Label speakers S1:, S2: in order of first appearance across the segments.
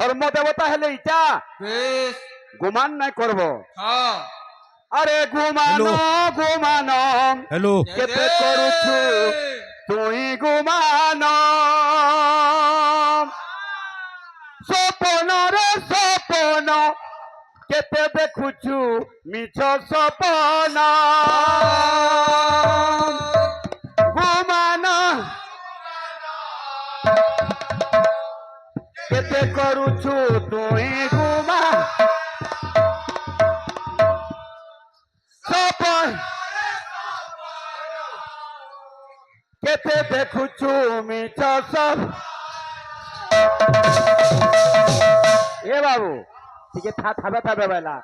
S1: ধর্ম দেবতা হলে ইটা
S2: বেশ
S1: গুমান নাই করব
S2: হ্যাঁ
S1: আরে গুমানো গুমানো
S3: হ্যালো
S1: কেতে করুছু তুই গুমানো সপন রে সপন কেতে দেখুছু মিছ সপন গুমানো কেতে করুছু তুই গুমা সপন কেতে দেখুছু মিছ সপ এ বাবু ଟିକେ থাবে থাবে বেলা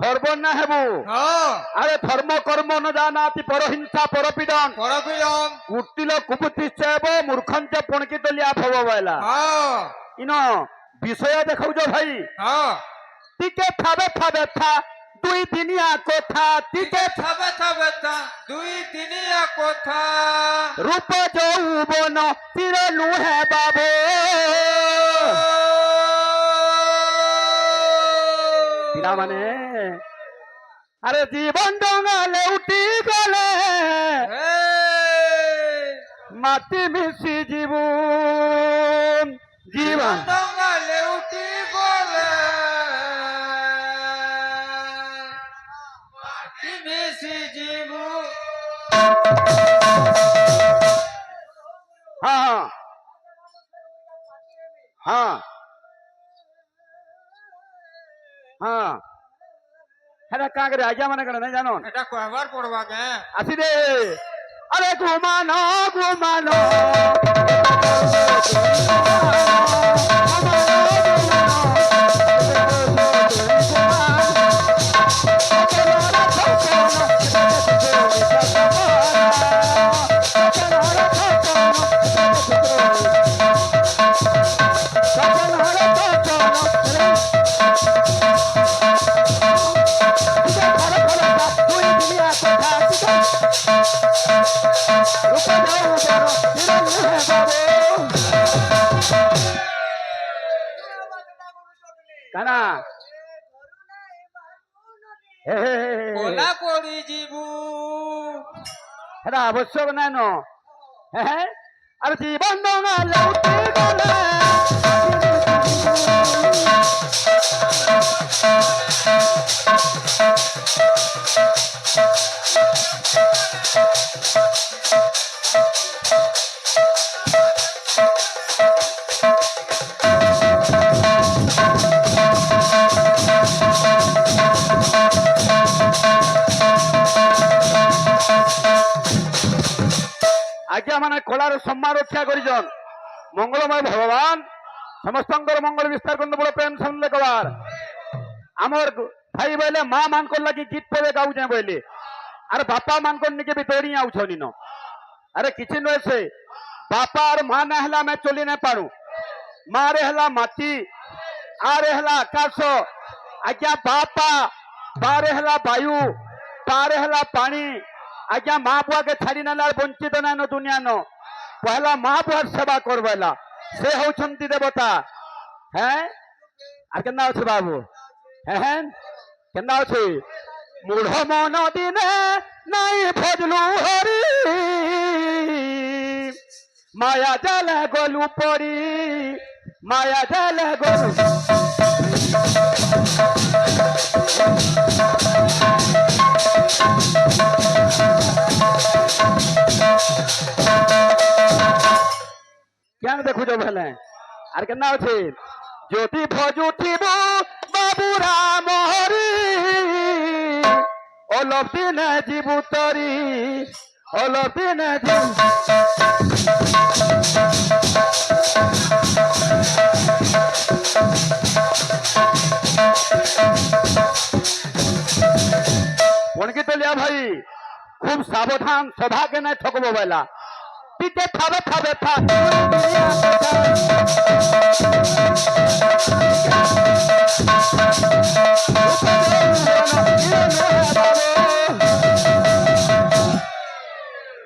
S1: ধর্ম না হেবু
S2: হ্যাঁ
S1: আরে ধর্ম কর্ম ন জানাতি পরহিংসা পরপীড়ন
S2: পরপিলম
S1: কুটিল কুপুতি সেব মূর্খঞ্চ পণকি তলিয়া ভব বেলা
S2: হ্যাঁ
S1: ইন বিষয় দেখাউছ ভাই
S2: হ্যাঁ
S1: ଟିକେ থাবে থাবে থা দুই দিনিয়া কথা ଟିକେ
S2: থাবে থাবে তা দুই দিনিয়া কথা
S1: রূপ যৌবন চির নুহে বাবু পিলা মানে আরে জীবন ডঙ্গালে উঠি গলে মাটি মিশি জীবন জীবন
S2: ডঙ্গালে উঠি বলে বেশি জীবু
S1: হ্যাঁ হ্যাঁ হ্যাঁ হ্যাঁ কাঁকড়ে আজ্ঞা মানে কেন নাই জানো
S2: এটা কয়বার পড়বা কে
S1: আসি রে আরে ঘুমানো ঘুমানো কানা
S2: কোলা করি জীবু
S1: এটা আবশ্যক নাই ন হ্যাঁ আর জীবন ডঙ্গালে উঠি গলে আজ্ঞা মানে কলার সম্মান রক্ষা করিছন মঙ্গলময় ভগবান সমস্তঙ্কর মঙ্গল বিস্তার করতে বড় প্রেম সামনে কবার আমার ভাই বলে মা মানকর লাগি গীত পড়ে গাউছে বলে আর বাপা মানকর নিকে भी दौड़ी आउछनी न अरे किछि न से बापा और मां न हला मैं चली न पारू मां रे हला माटी आ रे हला आकाश आज्ञा बापा बा रे हला वायु पा रे हला पानी आज्ञा मां बुआ के छाड़ी नाला वंचित ना न दुनिया न पहला मां बुआ सेवा करबेला से होछंती देवता हैं আর কেনা আছে বাবু হ্যাঁ কেনা আছে মূঢ় মন দিনে নাই ভজলু হরি মায়া জালে গলু পরি মায়া জালে গলু কেন দেখুছ ভেলে আর কেনা আছে যদি ভজুঠিব বাবু রাম হরি অলপ দিনে জীবু তরি অলপ দিনে পণকি তলিয়া ভাই খুব সাবধান সভাকে নাই ঠকবো বেলা পিঠে থাবে থাবে থাক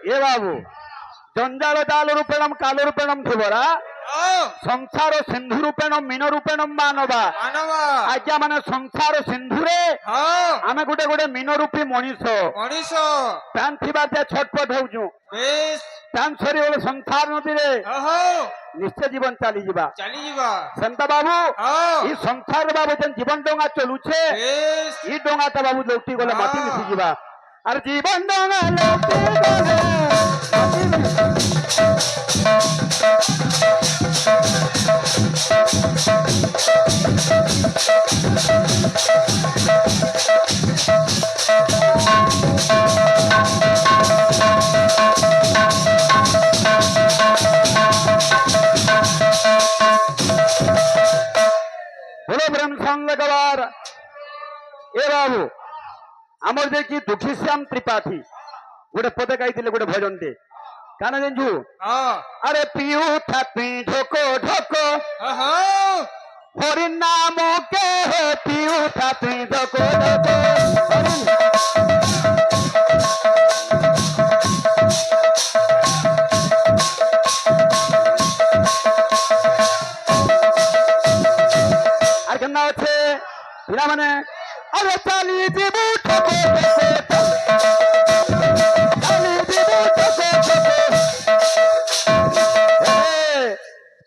S1: এ বাবু জঞ্জাল জাল রূপেণম কালো রূপেণম ধুবরা ସଂସାର ସିନ୍ଧୁ ରୂପେଣ ମୀନ ରୂପେଣ ମାନବା
S2: ମାନବ
S1: ଆଜ୍ଞା ମାନେ ସଂସାର ସିନ୍ଧୁରେ
S2: ହଁ
S1: ଆମେ ଗୋଟେ ଗୋଟେ ମୀନ ରୂପୀ ମଣିଷ
S2: ମଣିଷ
S1: ପ୍ୟାନ୍ ଥିବା ଯେ ଛଟପଟ ହଉଛୁ
S2: ବେଶ
S1: ପ୍ୟାନ୍ ସରିଗଲେ ସଂସାର ନଦୀରେ
S2: ଓହୋ
S1: ନିଶ୍ଚୟ ଜୀବନ ଚାଲିଯିବା
S2: ଚାଲିଯିବା
S1: ସେନ୍ତା ବାବୁ
S2: ହଁ
S1: এই সংসার বাবু যেন জীবন ডঙ্গা চলুছে
S2: বেশ
S1: এই ডঙ্গাটা বাবু লৌটি গলে মাটি
S2: হ্যাঁ।
S1: মিশি যা আর জীবন ডঙ্গা লৌটি গলে মাটি মিশি বলো প্রেম সঙ্গে গবার এ বাবু আমার যে কি দুঃখী শ্যাম ত্রিপাঠী গোটে পদে গাইছিলে গোটে ভজনটে কানা জানছু
S2: হ্যাঁ
S1: আরে পিউ থাপি ঢোকো ঢোকো
S2: ওহো
S1: হরি নাম কে হে পিউ থাপি ঢোকো ঢোকো হরি আর কেন আছে পিলা মানে আরে চালি দিবু ঠোকো ঠোকো চালি দিবু ঠোকো ঠোকো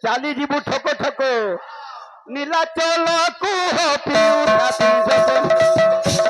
S1: চালি দিবু ঠোকো ঠোকো নীলাচল কুহ পিউ থাপি ঢোকো